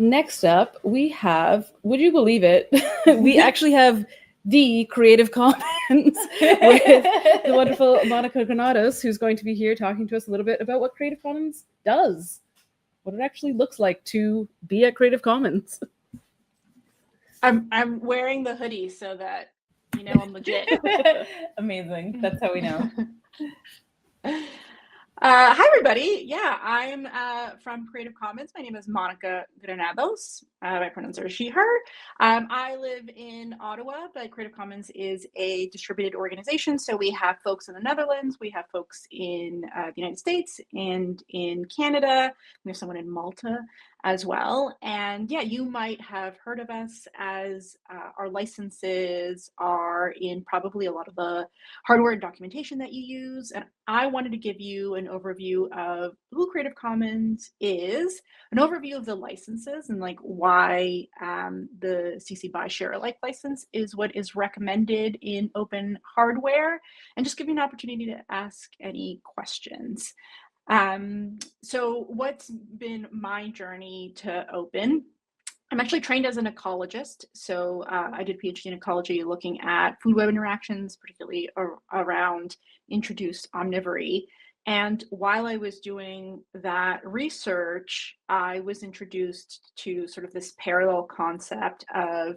Next up, we have, would you believe it? We actually have the Creative Commons with the wonderful Monica Granados, who's going to be here talking to us a little bit about what Creative Commons does, what it actually looks like to be at Creative Commons. I'm wearing the hoodie so that you know I'm legit. Amazing. That's how we know. Hi, everybody. Yeah, I'm from Creative Commons. My name is Monica Granados. My pronouns are she, her. I live in Ottawa, but Creative Commons is a distributed organization. So we have folks in the Netherlands, we have folks in the United States and in Canada. We have someone in Malta as well. And yeah, you might have heard of us as our licenses are in probably a lot of the hardware and documentation that you use. And I wanted to give you an overview of who Creative Commons is, an overview of the licenses and like why the CC BY Share Alike license is what is recommended in open hardware, and just give you an opportunity to ask any questions. So what's been my journey to open? I'm actually trained as an ecologist. So I did a PhD in ecology looking at food web interactions, particularly around introduced omnivory. And while I was doing that research, I was introduced to sort of this parallel concept of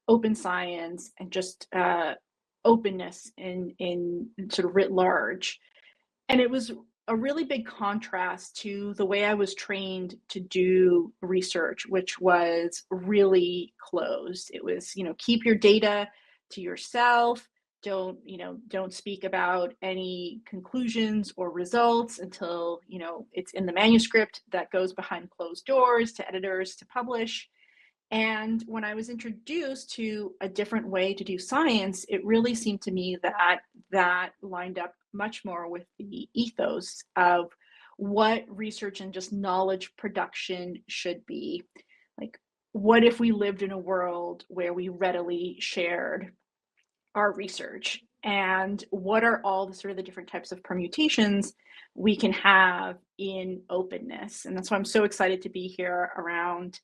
open science and just openness in sort of writ large. And it was a really big contrast to the way I was trained to do research, which was really closed. It was, keep your data to yourself. Don't speak about any conclusions or results until, it's in the manuscript that goes behind closed doors to editors to publish. And when I was introduced to a different way to do science, it really seemed to me that lined up much more with the ethos of what research and just knowledge production should be. Like, what if we lived in a world where we readily shared our research? And what are all the sort of the different types of permutations we can have in openness? And that's why I'm so excited to be here around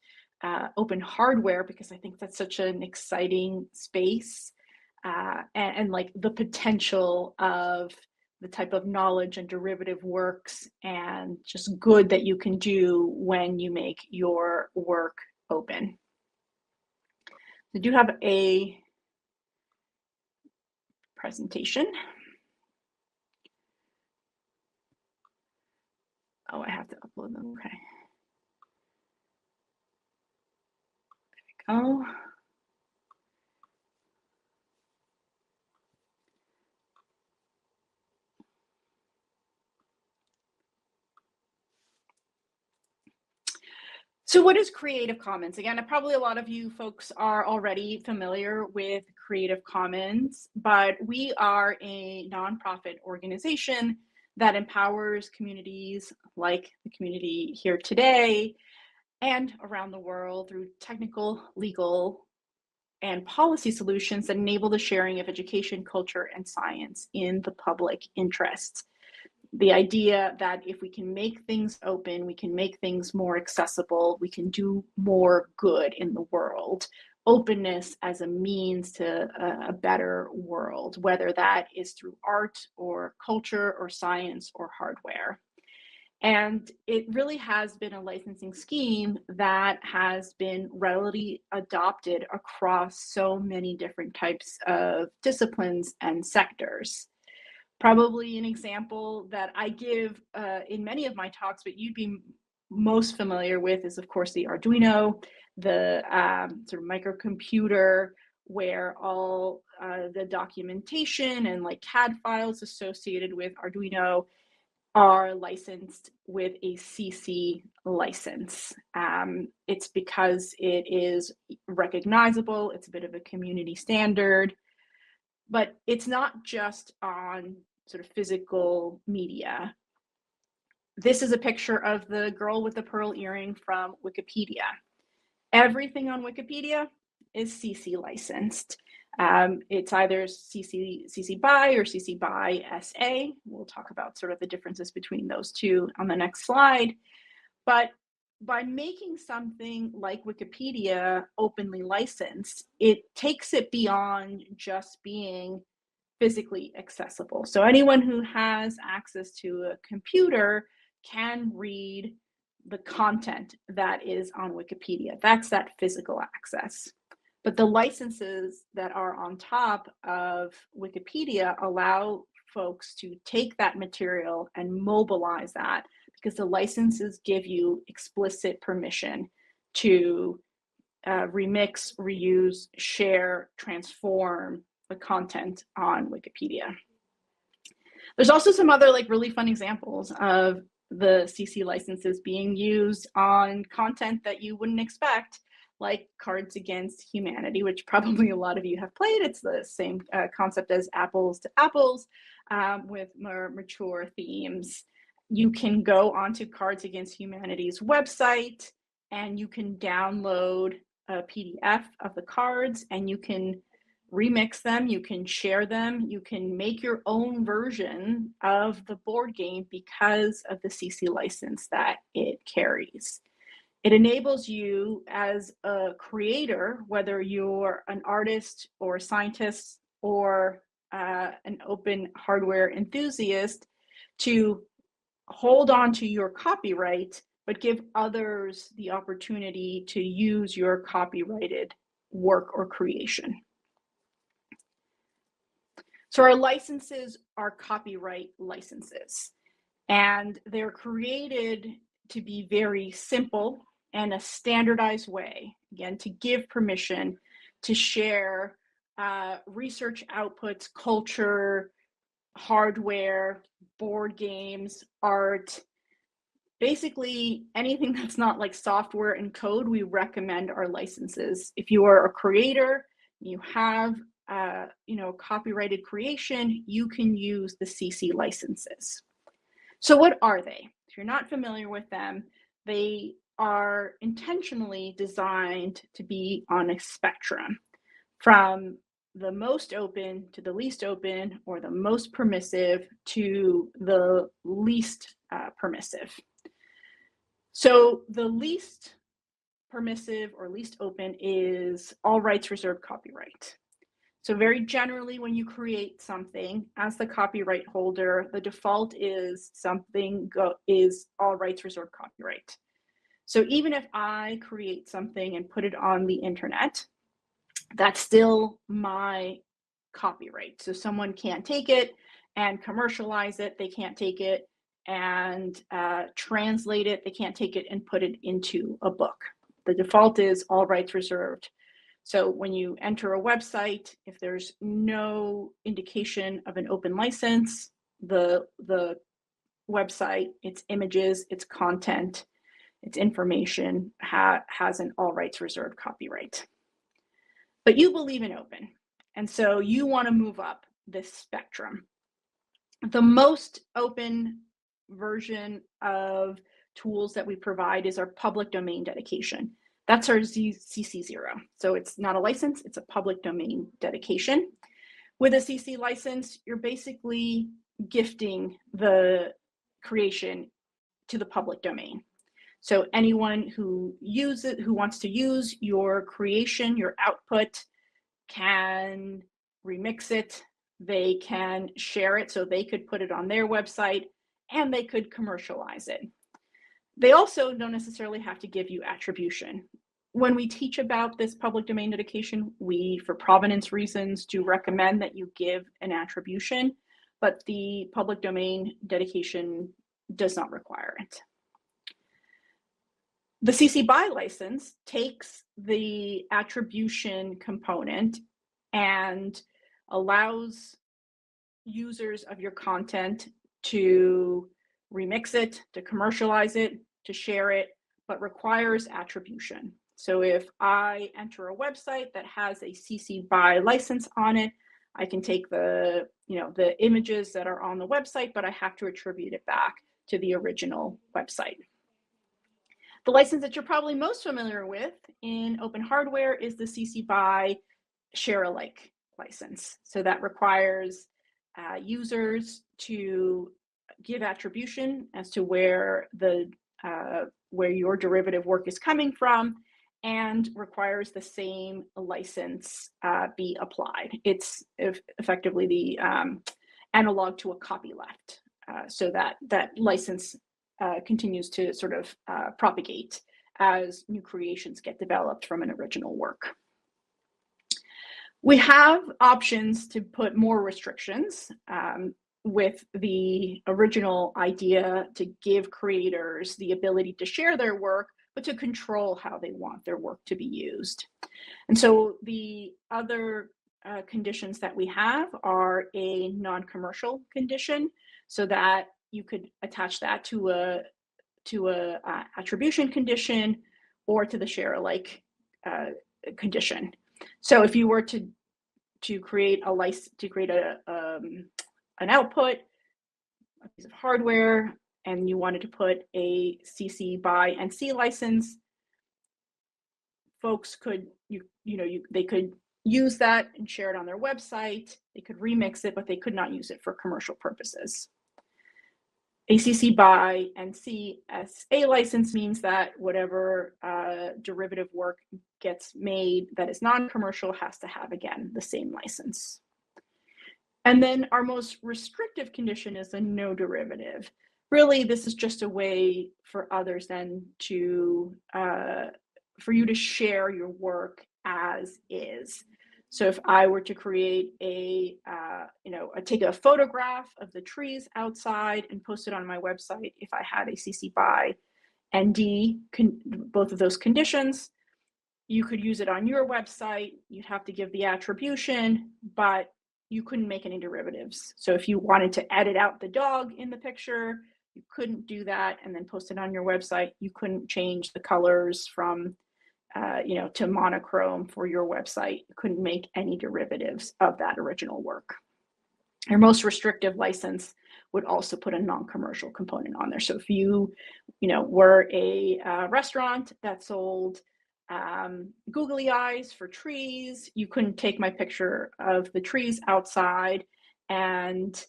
open hardware, because I think that's such an exciting space and like the potential of the type of knowledge and derivative works and just good that you can do when you make your work open. I do have a presentation. Oh, I have to upload them. Okay. There we go. So what is Creative Commons? Again, probably a lot of you folks are already familiar with Creative Commons, but we are a nonprofit organization that empowers communities like the community here today and around the world through technical, legal, and policy solutions that enable the sharing of education, culture, and science in the public interest. The idea that if we can make things open, we can make things more accessible, we can do more good in the world. Openness as a means to a better world, whether that is through art or culture or science or hardware. And it really has been a licensing scheme that has been readily adopted across so many different types of disciplines and sectors. Probably an example that I give in many of my talks, but you'd be most familiar with is, of course, the Arduino, the sort of microcomputer where all the documentation and like CAD files associated with Arduino are licensed with a CC license. It's because it is recognizable, it's a bit of a community standard, but it's not just on sort of physical media. This is a picture of the girl with the pearl earring from Wikipedia. Everything on Wikipedia is CC licensed. It's either CC BY or CC BY SA. We'll talk about sort of the differences between those two on the next slide. But by making something like Wikipedia openly licensed, it takes it beyond just being physically accessible. So anyone who has access to a computer can read the content that is on Wikipedia. That's that physical access. But the licenses that are on top of Wikipedia allow folks to take that material and mobilize that, because the licenses give you explicit permission to remix, reuse, share, transform the content on Wikipedia. There's also some other like really fun examples of the CC licenses being used on content that you wouldn't expect, like Cards Against Humanity, which probably a lot of you have played. It's the same concept as Apples to Apples, with more mature themes. You can go onto Cards Against Humanity's website and you can download a PDF of the cards, and you can remix them, you can share them, you can make your own version of the board game because of the CC license that it carries. It enables you as a creator, whether you're an artist or a scientist or an open hardware enthusiast, to hold on to your copyright, but give others the opportunity to use your copyrighted work or creation. So our licenses are copyright licenses, and they're created to be very simple and a standardized way, again, to give permission to share research outputs, culture, hardware, board games, art, basically anything that's not like software and code. We recommend our licenses. If you are a creator, you have copyrighted creation, you can use the CC licenses. So what are they? If you're not familiar with them, they are intentionally designed to be on a spectrum, from the most open to the least open, or the most permissive to the least permissive. So the least permissive or least open is all rights reserved copyright. So very generally, when you create something as the copyright holder, the default is something is all rights reserved copyright. So even if I create something and put it on the internet, that's still my copyright. So someone can't take it and commercialize it. They can't take it and translate it. They can't take it and put it into a book. The default is all rights reserved. So when you enter a website, if there's no indication of an open license, the website, its images, its content, its information has an all rights reserved copyright. But you believe in open, and so you want to move up this spectrum. The most open version of tools that we provide is our public domain dedication. That's our CC0. So it's not a license, it's a public domain dedication. With a CC license, you're basically gifting the creation to the public domain. So anyone who wants to use your creation, your output, can remix it, they can share it, so they could put it on their website, and they could commercialize it. They also don't necessarily have to give you attribution. When we teach about this public domain dedication, we, for provenance reasons, do recommend that you give an attribution, but the public domain dedication does not require it. The CC BY license takes the attribution component and allows users of your content to remix it, to commercialize it, to share it, but requires attribution. So if I enter a website that has a CC BY license on it, I can take the images that are on the website, but I have to attribute it back to the original website. The license that you're probably most familiar with in open hardware is the CC BY share alike license. So that requires users to give attribution as to where the where your derivative work is coming from, and requires the same license be applied. It's effectively the analog to a copyleft, so that license continues to sort of propagate as new creations get developed from an original work. We have options to put more restrictions with the original idea to give creators the ability to share their work, but to control how they want their work to be used. And so the other conditions that we have are a non-commercial condition, so that you could attach that to a attribution condition or to the share alike condition. So if you were to create a license, to create an output, a piece of hardware, and you wanted to put a CC BY NC license, folks could they could use that and share it on their website. They could remix it, but they could not use it for commercial purposes. A CC BY NC SA license means that whatever derivative work gets made that is non-commercial has to have, again, the same license. And then our most restrictive condition is a no derivative. Really, this is just a way for others then to, for you to share your work as is. So if I were to create take a photograph of the trees outside and post it on my website, if I had a CC BY ND, both of those conditions, you could use it on your website. You'd have to give the attribution, but you couldn't make any derivatives. So if you wanted to edit out the dog in the picture, you couldn't do that and then post it on your website. You couldn't change the colors from to monochrome for your website. You couldn't make any derivatives of that original work. Your most restrictive license would also put a non-commercial component on there. So if you were a restaurant that sold googly eyes for trees, you couldn't take my picture of the trees outside and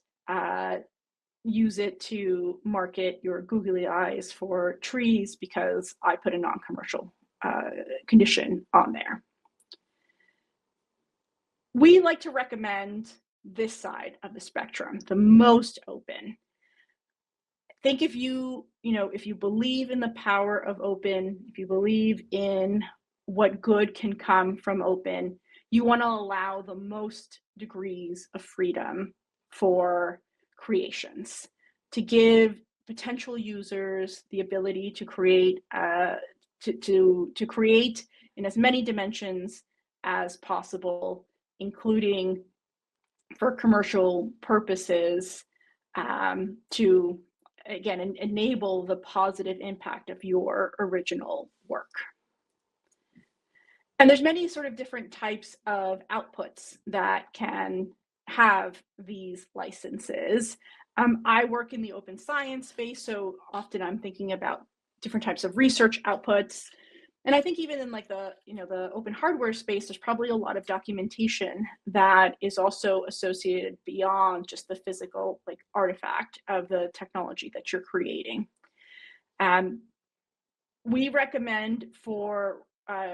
use it to market your googly eyes for trees because I put a non-commercial condition on there. We like to recommend this side of the spectrum, the most open. I think if you believe in the power of open, if you believe in what good can come from open, you want to allow the most degrees of freedom for creations, to give potential users the ability to create to create in as many dimensions as possible, including for commercial purposes, to again enable the positive impact of your original work. And there's many sort of different types of outputs that can have these licenses. I work in the open science space, so often I'm thinking about different types of research outputs. And I think even in like the open hardware space, there's probably a lot of documentation that is also associated beyond just the physical artifact of the technology that you're creating. We recommend for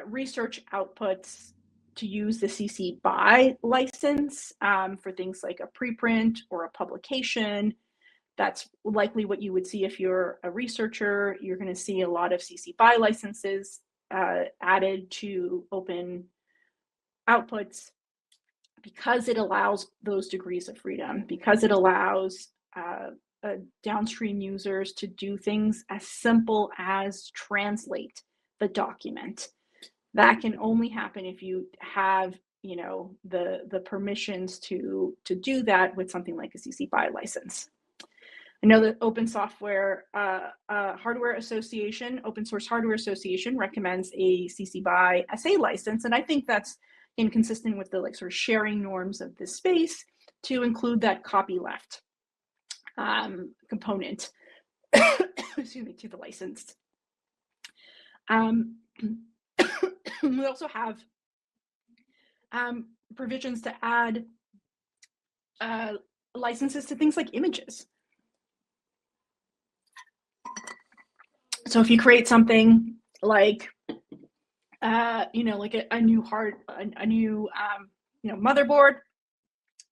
research outputs to use the CC BY license for things like a preprint or a publication. That's likely what you would see if you're a researcher. You're going to see a lot of CC BY licenses added to open outputs because it allows those degrees of freedom, because it allows downstream users to do things as simple as translate the document. That can only happen if you have the permissions to do that with something like a CC BY license. I know that Open Software Hardware Association, Open Source Hardware Association, recommends a CC BY SA license, and I think that's inconsistent with the sort of sharing norms of this space to include that copyleft component, excuse me, to the license. We also have provisions to add licenses to things like images. So if you create something like, like a new motherboard,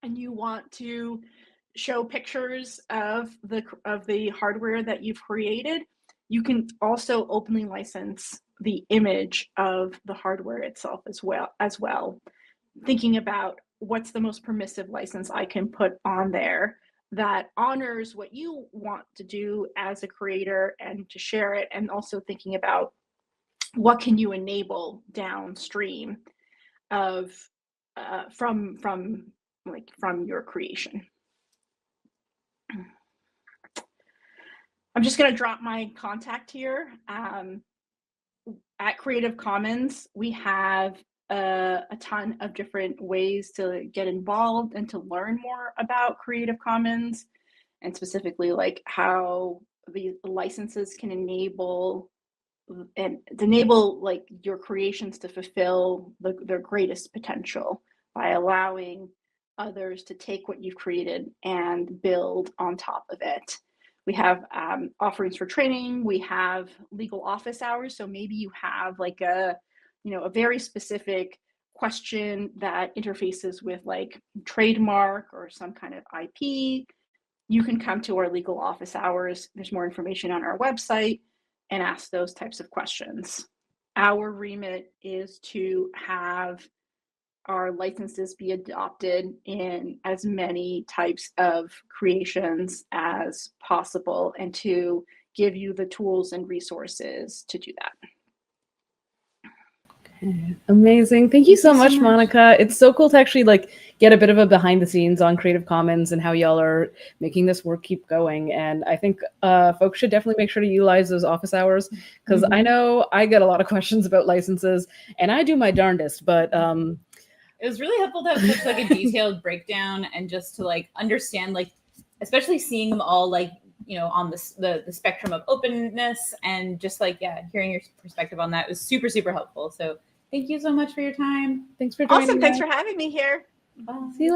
and you want to show pictures of the hardware that you've created, you can also openly license the image of the hardware itself as well. Thinking about what's the most permissive license I can put on there that honors what you want to do as a creator and to share it, and also thinking about what can you enable downstream of from your creation. I'm just going to drop my contact here. At Creative Commons, we have a ton of different ways to get involved and to learn more about Creative Commons, and specifically like how the licenses can enable like your creations to fulfill their greatest potential by allowing others to take what you've created and build on top of it. We have offerings for training. We have legal office hours. So maybe you have like a very specific question that interfaces with like trademark or some kind of IP. You can come to our legal office hours. There's more information on our website, and ask those types of questions. Our remit is to have our licenses be adopted in as many types of creations as possible, and to give you the tools and resources to do that. Amazing. Thank you so much, Monica. It's so cool to actually like get a bit of a behind the scenes on Creative Commons and how y'all are making this work keep going. And I think folks should definitely make sure to utilize those office hours, because I know I get a lot of questions about licenses and I do my darndest, but it was really helpful to have such like a detailed breakdown, and just to like understand, like, especially seeing them all like, on the spectrum of openness, and just like, hearing your perspective on that was super, super helpful. So thank you so much for your time. Thanks for joining. Awesome. Thanks for having me here. Bye. See you later.